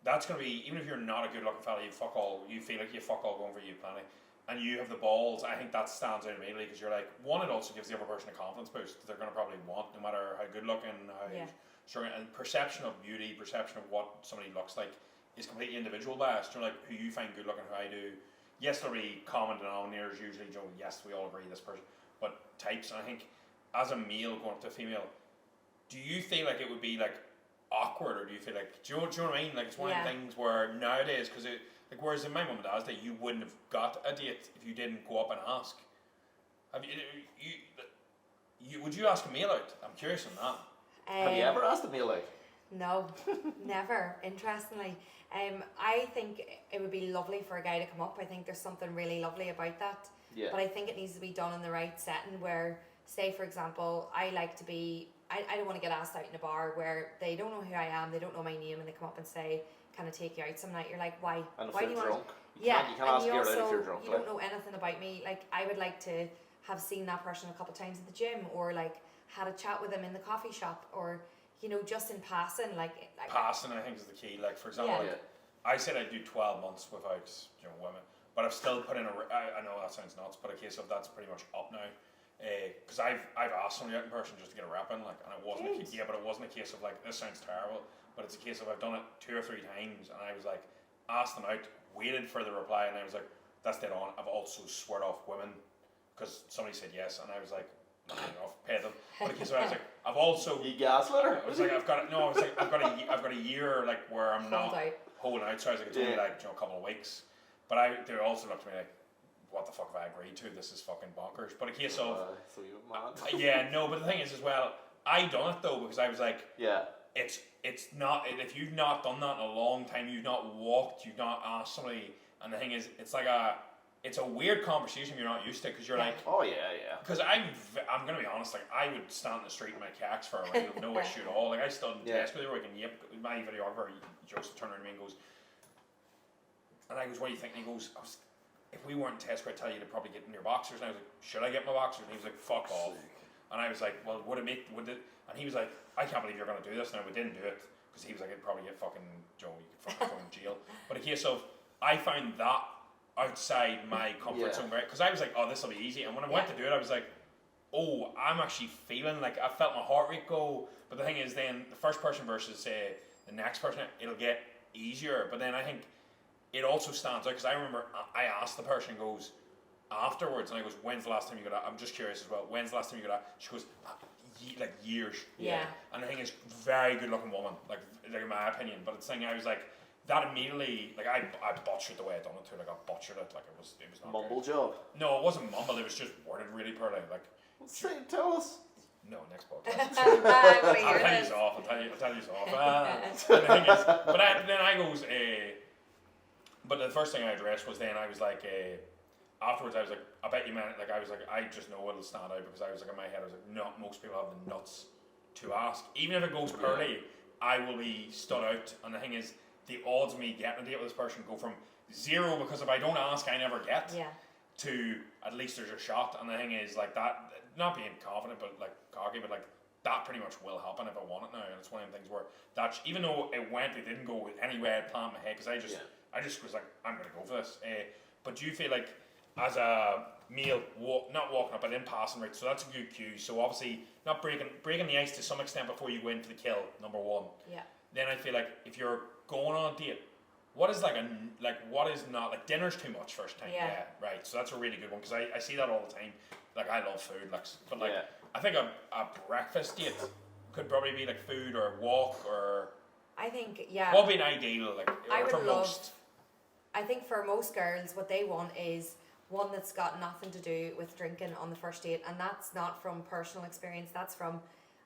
[SPEAKER 1] going to be, even if you're not a good looking fella, you feel like you fuck all going for you plenty, and you have the balls. I think that stands out immediately, because you're like, one, it also gives the other person a confidence boost that they're going to probably want, no matter how good looking, how strong, and perception of beauty, perception of what somebody looks like is completely individual biased. You're like, who you find good looking, who I do. Yes, there'll be common denominators usually, yes, we all agree this person, but types. And I think as a male going up to a female, do you feel like it would be like awkward, or do you feel like, do you know what I mean? Like it's one of the things where nowadays, because it, like, whereas in my mum and dad's day, you wouldn't have got a date if you didn't go up and ask. Have would you ask a male out? I'm curious on that.
[SPEAKER 2] Have you ever asked a male out?
[SPEAKER 3] No, never. Interestingly, I think it would be lovely for a guy to come up. I think there's something really lovely about that.
[SPEAKER 2] Yeah.
[SPEAKER 3] But I think it needs to be done in the right setting where, say for example, I like to be, I don't want to get asked out in a bar where they don't know who I am, they don't know my name, and they come up and say, "Can I take you out some night?" You're like, why?
[SPEAKER 2] And if
[SPEAKER 3] Why
[SPEAKER 2] you're
[SPEAKER 3] do you
[SPEAKER 2] drunk,
[SPEAKER 3] want?
[SPEAKER 2] you can't ask a girl out if
[SPEAKER 3] also,
[SPEAKER 2] you're drunk.
[SPEAKER 3] you don't know anything about me. Like, I would like to have seen that person a couple of times at the gym, or like had a chat with them in the coffee shop, or just in passing, like
[SPEAKER 1] Passing, I think, is the key. Like, for example, I said I'd do 12 months without women, but I've still put in I know that sounds nuts, but a case of that's pretty much up now. Because I've asked somebody out in person just to get a rep in, like, and it wasn't but it wasn't a case of like, this sounds terrible, but it's a case of I've done it 2 or 3 times, and I was like, asked them out, waited for the reply, and I was like, that's dead on. I've also sweared off women because somebody said yes, and I was like, not enough, pay them. But a case of I was like, I've also
[SPEAKER 2] you gaslit her.
[SPEAKER 1] I was like, I've got a year like where I'm not holding out. So I was like, it's only like a couple of weeks. But they also looked at me like, what the fuck have I agreed to? This is fucking bonkers. But a case of
[SPEAKER 2] so you mad?
[SPEAKER 1] yeah, no. But the thing is as well, I done it though, because I was like, it's not, if you've not done that in a long time, you've not walked, you've not asked somebody, and the thing is, it's a weird conversation you're not used to, because you're like,
[SPEAKER 2] oh yeah.
[SPEAKER 1] Because I'm gonna be honest, like I would stand in the street in my khakis for a while, no issue at all. Like I stood in Tesco the other week, and my videographer Joseph turned around to me and goes, what do you think? And he goes, if we weren't in Tesco, I'd tell you to probably get in your boxers. And I was like, should I get my boxers? And he was like, fuck off. And I was like, well, would it? And he was like, I can't believe you're gonna do this. Now we didn't do it because he was like, it'd probably get fucking you could fucking throw in jail. But a case of, I found that outside my comfort zone, right? Because I was like, oh, this will be easy. And when I went to do it, I was like, oh, I'm actually feeling like I felt my heart rate go. But the thing is, then the first person versus the next person, it'll get easier. But then I think it also stands out, because I remember I asked the person, goes afterwards, and I goes, when's the last time you got out? I'm just curious as well. When's the last time you got out? She goes, like years.
[SPEAKER 3] Yeah.
[SPEAKER 1] And the thing is, very good looking woman, like in my opinion. But the thing, I was like, that immediately, like I butchered the way I done it too. Like I butchered it, like it was not
[SPEAKER 2] mumble
[SPEAKER 1] good.
[SPEAKER 2] job.
[SPEAKER 1] No, it wasn't mumble. It was just worded really poorly. Like,
[SPEAKER 2] tell us.
[SPEAKER 1] No, next podcast. I'll tell you off. But the thing is, then I goes, but the first thing I addressed was, then I was like, afterwards I was like, I bet you, man, like I was like, I just know it'll stand out, because I was like, in my head I was like, not most people have the nuts to ask. Even if it goes poorly, I will be stood out. And the thing is, the odds of me getting a date with this person go from 0, because if I don't ask I never get, to at least there's a shot. And the thing is, like, that, not being confident but like cocky, but like that pretty much will happen if I want it now. And it's one of the things where that, even though it didn't go any way I planned in my head, because I just was like, I'm gonna go for this. But do you feel like, as a male, not walking up but in passing, right? So that's a good cue. So obviously not breaking the ice to some extent before you go into the kill, number 1.
[SPEAKER 3] Yeah.
[SPEAKER 1] Then I feel like if you're going on a date, what is what is not, like, dinner's too much first time. Yeah, right. So that's a really good one, because I see that all the time. Like, I love food, like, but like I think a breakfast date could probably be like food or walk, or
[SPEAKER 3] I think
[SPEAKER 1] what would be an ideal, like, for most?
[SPEAKER 3] I think for most girls, what they want is one that's got nothing to do with drinking on the first date, and that's not from personal experience. That's from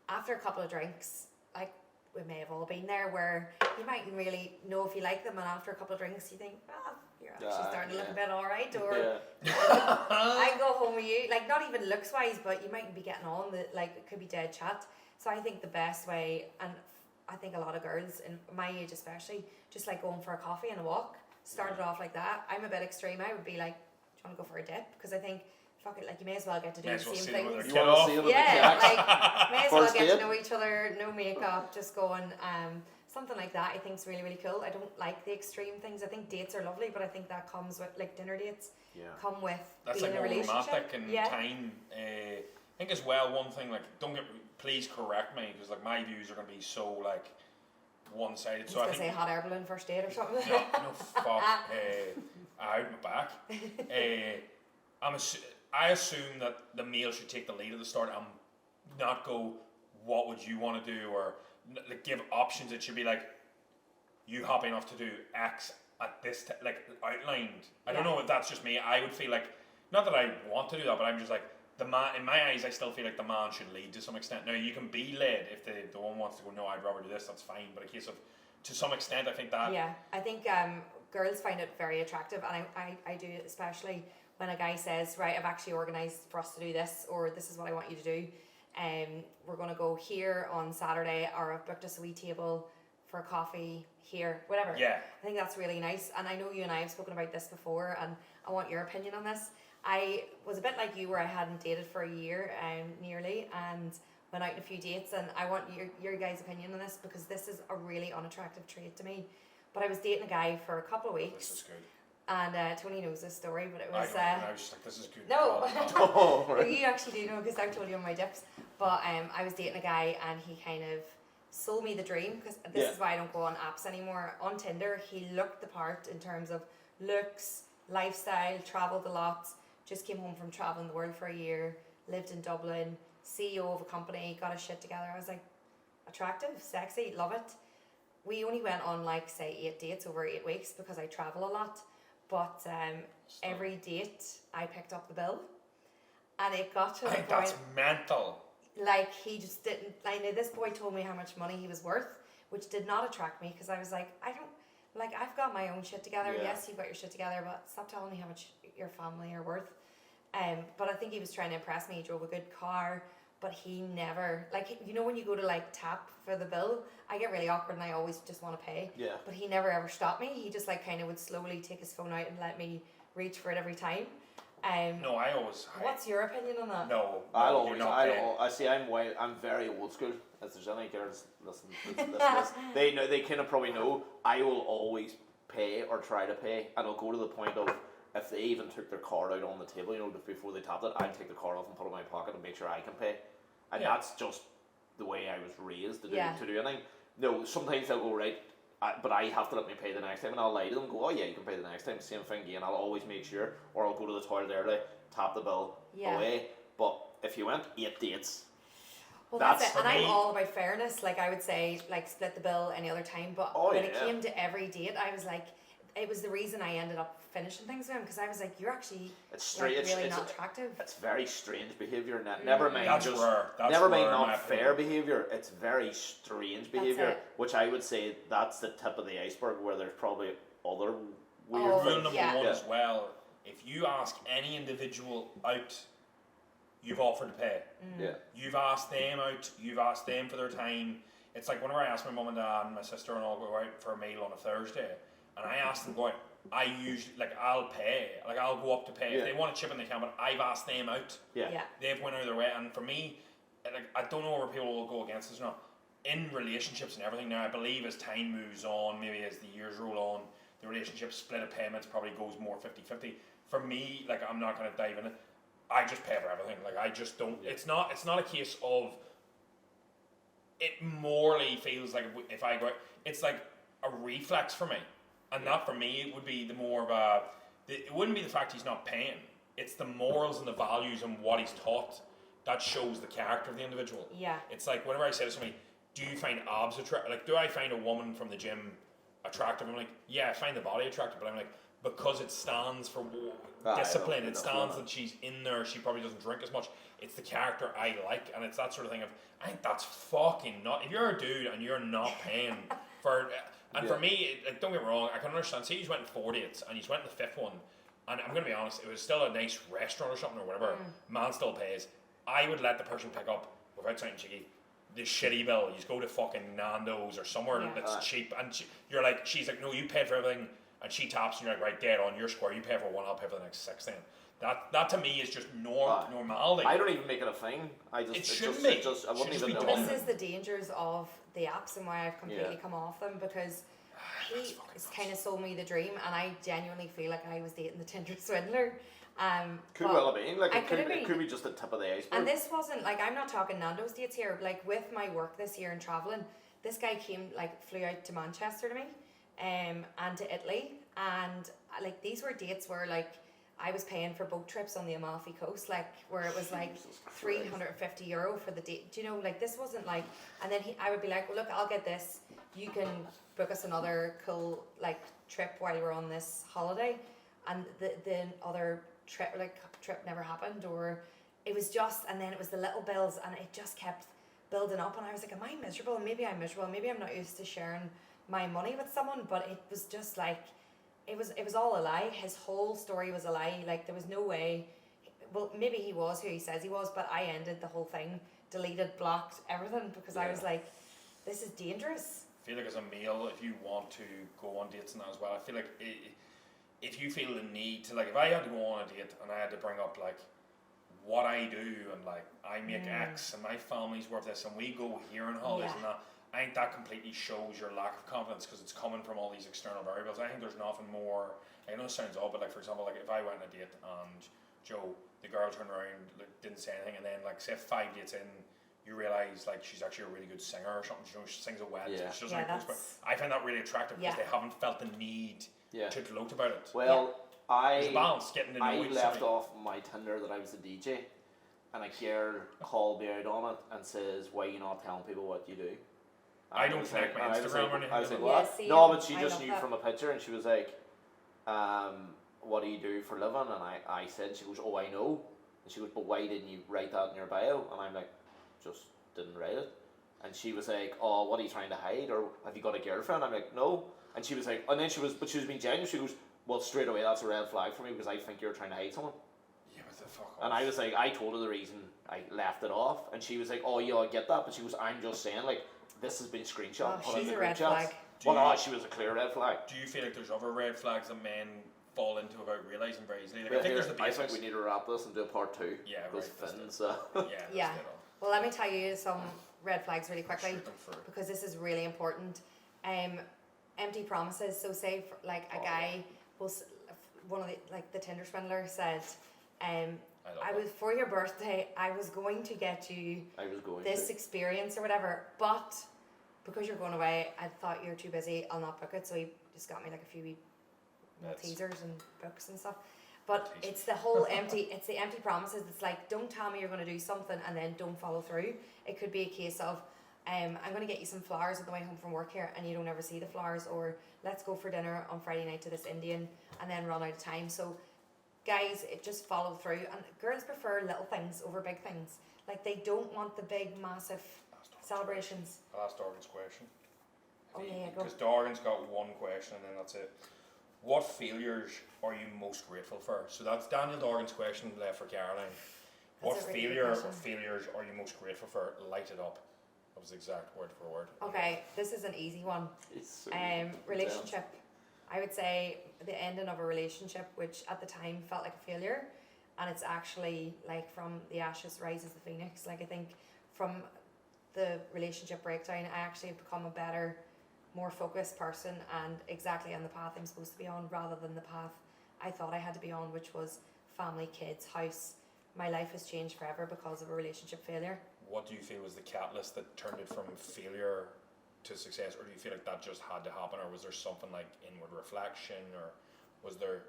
[SPEAKER 3] after a couple of drinks. Like we may have all been there, where you mightn't really know if you like them, and after a couple of drinks, you think, you're actually starting to look a bit alright, or I go home with you. Like not even looks wise, but you mightn't be getting on. Like it could be dead chat. So I think the best way, and I think a lot of girls in my age especially, just like going for a coffee and a walk. Started off like that. I'm a bit extreme. I would be like, do you want to go for a dip? Because I think, fuck it, like you may as well get to do the same things.
[SPEAKER 2] You want to see them
[SPEAKER 3] like may as well
[SPEAKER 2] First
[SPEAKER 3] get
[SPEAKER 2] date?
[SPEAKER 3] to know each other. No makeup, just going. Something like that I think is really, really cool. I don't like the extreme things. I think dates are lovely, but I think that comes with like dinner dates. Come with
[SPEAKER 1] that's
[SPEAKER 3] being
[SPEAKER 1] like
[SPEAKER 3] in a
[SPEAKER 1] more
[SPEAKER 3] relationship.
[SPEAKER 1] romantic and time. I think as well, one thing, like please correct me, because like my views are going to be so like one-sided. So I think
[SPEAKER 3] say hot air balloon first date or something.
[SPEAKER 1] no fuck. I out my back. I assume that the male should take the lead at the start and not go, what would you want to do, or like give options. It should be like, you happy enough to do X at this like outlined. I don't know if that's just me. I would feel like, not that I want to do that, but I'm just like, the man, in my eyes, I still feel like the man should lead to some extent. Now you can be led if the one wants to go, no, I'd rather do this, that's fine. But a case of, to some extent, I think that.
[SPEAKER 3] Yeah, I think girls find it very attractive, and I do, especially when a guy says, right, I've actually organised for us to do this, or this is what I want you to do. We're going to go here on Saturday, or I've booked us a wee table for coffee here, whatever.
[SPEAKER 1] Yeah.
[SPEAKER 3] I think that's really nice, and I know you and I have spoken about this before, and I want your opinion on this. I was a bit like you, where I hadn't dated for a year, nearly, and went out on a few dates, and I want your guys' opinion on this, because this is a really unattractive trait to me. But I was dating a guy for a couple of weeks.
[SPEAKER 1] This is good.
[SPEAKER 3] And Tony knows this story, but it was.
[SPEAKER 1] I was just like, this is good.
[SPEAKER 3] No,
[SPEAKER 2] right.
[SPEAKER 3] you actually do know, because I've told you on my dips. But I was dating a guy, and he kind of sold me the dream, because this is why I don't go on apps anymore. On Tinder, he looked the part in terms of looks, lifestyle, travelled a lot, just came home from travelling the world for a year, lived in Dublin, CEO of a company, got his shit together. I was like, attractive, sexy, love it. We only went on like say 8 dates over 8 weeks, because I travel a lot. But every date I picked up the bill, and it got to the point.
[SPEAKER 1] That's mental.
[SPEAKER 3] Like he just didn't. I know this boy told me how much money he was worth, which did not attract me, because I was like, I don't like. I've got my own shit together.
[SPEAKER 2] Yeah.
[SPEAKER 3] Yes, you've got your shit together, but stop telling me how much your family are worth. But I think he was trying to impress me. He drove a good car, but he never, like, you know, when you go to like tap for the bill, I get really awkward and I always just want to pay.
[SPEAKER 2] Yeah.
[SPEAKER 3] But he never ever stopped me. He just like kind of would slowly take his phone out and let me reach for it every time.
[SPEAKER 1] No, I always.
[SPEAKER 3] What's your opinion on that?
[SPEAKER 1] No,
[SPEAKER 2] I'm very old school. If there's any girls listen to this, they kind of probably know. I will always pay or try to pay, and I'll go to the point of, if they even took their card out on the table, you know, before they tapped it, I'd take the card off and put it in my pocket and make sure I can pay. And that's just the way I was raised to do anything. No, sometimes they'll go, right, but I have to let me pay the next time, and I'll lie to them and go, oh yeah, you can pay the next time, same thing again. I'll always make sure, or I'll go to the toilet early, tap the bill away. But if you went 8 dates,
[SPEAKER 3] well, that's it. And I'm all about fairness. Like I would say, like split the bill any other time. But when it came to every date, I was like, it was the reason I ended up finishing things with him, because I was like, you're actually really not attractive.
[SPEAKER 2] It's very strange behaviour. Never mind not fair behaviour. It's very strange behaviour, which I would say that's the tip of the iceberg, where there's probably other weird
[SPEAKER 1] Rule number one as well: if you ask any individual out, you've offered to pay.
[SPEAKER 2] Yeah.
[SPEAKER 1] You've asked them out. You've asked them for their time. It's like whenever I ask my mum and dad and my sister and all go out for a meal on a Thursday, and I ask them go out, I usually, like, I'll pay. Like, I'll go up to pay. If they want a chip in, they can, but I've asked them out.
[SPEAKER 2] Yeah.
[SPEAKER 1] They've went out of their way. And for me, like, I don't know where people will go against this or not. In relationships and everything now, I believe as time moves on, maybe as the years roll on, the relationship split of payments probably goes more 50-50. For me, like, I'm not going to dive in it. I just pay for everything. Like, I just don't. It's not a case of, it morally feels like if I go out, it's like a reflex for me. And that for me, it would be the more of a, it wouldn't be the fact he's not paying. It's the morals and the values and what he's taught that shows the character of the individual.
[SPEAKER 3] Yeah.
[SPEAKER 1] It's like whenever I say to somebody, do you find abs attractive? Like, do I find a woman from the gym attractive? I'm like, yeah, I find the body attractive, but I'm like, because it stands for discipline. It stands that she's in there. She probably doesn't drink as much. It's the character I like, and it's that sort of thing of I think that's fucking not. If you're a dude and you're not paying for, and for me, like, don't get me wrong, I can understand. Say you went on 4 dates and you went on the 5th one, and I'm gonna be honest, it was still a nice restaurant or something or whatever. Man still pays. I would let the person pick up, without sounding cheeky, the shitty bill. You just go to fucking Nando's or somewhere that's cheap, and you're like, she's like, no, you paid for everything, and she taps, and you're like, right, dead on, you're square. You pay for one, I'll pay for the next 6 then. That to me is just normality.
[SPEAKER 2] I don't even make it a thing. I wouldn't even know.
[SPEAKER 3] This is the dangers of the apps and why I've completely come off them, because he kind of sold me the dream, and I genuinely feel like I was dating the Tinder swindler.
[SPEAKER 2] Could well have been. Like it could be just the tip of the iceberg.
[SPEAKER 3] And this wasn't like, I'm not talking Nando's dates here. Like with my work this year and traveling, this guy flew out to Manchester to me, and to Italy, and like these were dates where like I was paying for boat trips on the Amalfi Coast, like where it was like €350 for the date. Do you know, like this wasn't like, and then I would be like, well look, I'll get this. You can book us another cool like trip while we're on this holiday, and the other trip never happened, or it was just, and then it was the little bills, and it just kept building up, and I was like, am I miserable? Maybe I'm miserable. Maybe I'm not used to sharing my money with someone. But it was just like, it was all a lie. His whole story was a lie. Like there was no way. Well, maybe he was who he says he was, but I ended the whole thing, deleted, blocked everything, because I was like, this is dangerous.
[SPEAKER 1] I feel like as a male, if you want to go on dates and that as well, I feel like if you feel the need to, like, if I had to go on a date and I had to bring up like what I do and like I make X and my family's worth this and we go here on holidays and that, I think that completely shows your lack of confidence, because it's coming from all these external variables. I think there's nothing more. I know it sounds odd, but like for example, like if I went on a date and Joe, the girl turned around, like, didn't say anything, and then like say 5 dates in, you realise like she's actually a really good singer or something. You know, she sings a wet. She doesn't I find that really attractive because they haven't felt the need to gloat about it.
[SPEAKER 2] Well, I
[SPEAKER 1] left
[SPEAKER 2] off my Tinder that I was a DJ, and a girl called me out on it and says, "Why are you not telling people what you do?" And
[SPEAKER 1] I don't connect my Instagram or anything.
[SPEAKER 2] I was like, what? No, but she just knew from a picture, and she was like, what do you do for a living? And I said, she goes, oh, I know. And she goes, but why didn't you write that in your bio? And I'm like, just didn't write it. And she was like, oh, what are you trying to hide? Or have you got a girlfriend? I'm like, no. And she was like, and then she was being genuine. She goes, well, straight away, that's a red flag for me, because I think you're trying to hide someone.
[SPEAKER 1] Yeah, what the fuck?
[SPEAKER 2] And I was like, I told her the reason I left it off. And she was like, oh, yeah, I get that. But she goes, I'm just saying, like, this has been screenshot.
[SPEAKER 3] Oh, she's a red flag.
[SPEAKER 2] Well, no, she was a clear red flag.
[SPEAKER 1] Do you feel like there's other red flags that men fall into without realising very easily? Like, I think there's the basics.
[SPEAKER 2] I think we need to wrap this and do a part 2.
[SPEAKER 1] Yeah,
[SPEAKER 2] with
[SPEAKER 1] right.
[SPEAKER 2] Fins.
[SPEAKER 3] Yeah. Well, let me tell you some red flags really quickly, because this is really important. Empty promises. So say like a guy was one of the Tinder swindler said, I was for your birthday, I was going to get you this experience or whatever, but because you're going away, I thought you're too busy, I'll not book it. So he just got me like a few teasers and books and stuff. But it's the whole it's the empty promises. It's like, don't tell me you're going to do something and then don't follow through. It could be a case of, I'm going to get you some flowers on the way home from work here, and you don't ever see the flowers, or let's go for dinner on Friday night to this Indian, and then run out of time. So guys, it just follow through, and girls prefer little things over big things. Like they don't want the big massive celebrations.
[SPEAKER 1] I'll ask Dorgan's question.
[SPEAKER 3] Oh yeah, go.
[SPEAKER 1] Because Dorgan's got one question and then that's it. What failures are you most grateful for? So that's Daniel Dorgan's question left for Caroline. What failures are you most grateful for? Light it up. That was the exact word for word.
[SPEAKER 3] Okay, this is an easy one. Relationship. I would say the ending of a relationship, which at the time felt like a failure, and it's actually like from the ashes rises the phoenix. Like I think from the relationship breakdown, I actually have become a better, more focused person, and exactly on the path I'm supposed to be on, rather than the path I thought I had to be on, which was family, kids, house. My life has changed forever because of a relationship failure.
[SPEAKER 1] What do you feel was the catalyst that turned it from failure to success, or do you feel like that just had to happen, or was there something like inward reflection, or was there?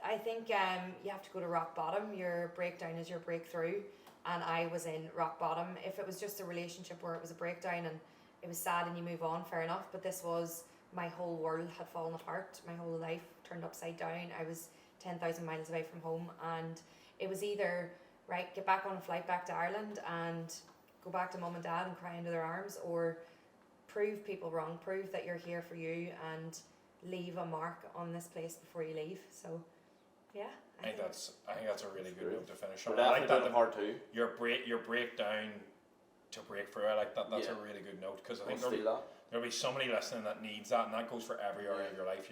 [SPEAKER 3] I think you have to go to rock bottom. Your breakdown is your breakthrough, and I was in rock bottom. If it was just a relationship where it was a breakdown and it was sad and you move on, fair enough, but this was my whole world had fallen apart. My whole life turned upside down. I was 10,000 miles away from home, and it was either, right, get back on a flight back to Ireland and go back to mum and dad and cry into their arms, or prove people wrong, prove that you're here for you, and leave a mark on this place before you leave. So, yeah.
[SPEAKER 1] I think that's a really good note to finish on.
[SPEAKER 2] We're
[SPEAKER 1] I like
[SPEAKER 2] definitely
[SPEAKER 1] that
[SPEAKER 2] doing part 2.
[SPEAKER 1] your breakdown to break through. I like that. That's
[SPEAKER 2] Yeah.
[SPEAKER 1] a really good note, because I
[SPEAKER 2] We'll
[SPEAKER 1] think
[SPEAKER 2] steal that.
[SPEAKER 1] there'll be somebody listening that needs that, and that goes for every area of your life.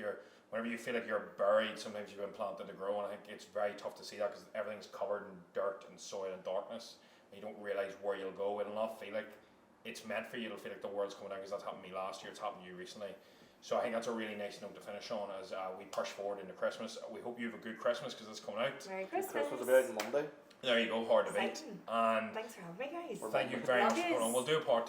[SPEAKER 1] Whenever you feel like you're buried, sometimes you've been planted to grow, and I think it's very tough to see that because everything's covered in dirt and soil and darkness, and you don't realise where you'll go. It'll not feel like it's meant for you. It'll feel like the world's coming down, because that's happened to me last year. It's happened to you recently. So I think that's a really nice note to finish on as we push forward into Christmas. We hope you have a good Christmas, because it's coming out.
[SPEAKER 3] Merry Christmas.
[SPEAKER 2] Christmas will be out on Monday.
[SPEAKER 1] There you go, hard to beat.
[SPEAKER 3] Exciting.
[SPEAKER 1] And
[SPEAKER 3] Thanks for having me, guys.
[SPEAKER 1] thank you very
[SPEAKER 3] Love
[SPEAKER 1] much for
[SPEAKER 3] yous.
[SPEAKER 1] coming on. We'll do a part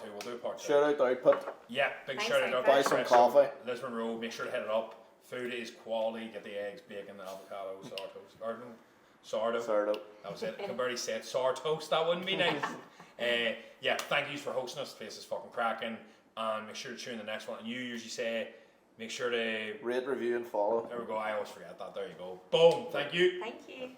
[SPEAKER 1] 2.
[SPEAKER 2] Shout out to Output.
[SPEAKER 1] Yeah, big
[SPEAKER 3] Thanks,
[SPEAKER 1] shout out.
[SPEAKER 3] Output.
[SPEAKER 2] Buy some
[SPEAKER 1] Espresso,
[SPEAKER 2] coffee.
[SPEAKER 1] Lisbon Road, make sure to hit it up. Food is quality. Get the eggs, bacon, the avocado, sourdough.
[SPEAKER 2] Sourdough.
[SPEAKER 1] That was it. I can barely say it. Sour toast. That wouldn't be nice. Yeah, thank you for hosting us. The place is fucking cracking. And make sure to tune in the next one. And you usually say, make sure to
[SPEAKER 2] Rate, review, and follow.
[SPEAKER 1] There we go. I always forget that. There you go. Boom. Thank you.
[SPEAKER 3] Thank you.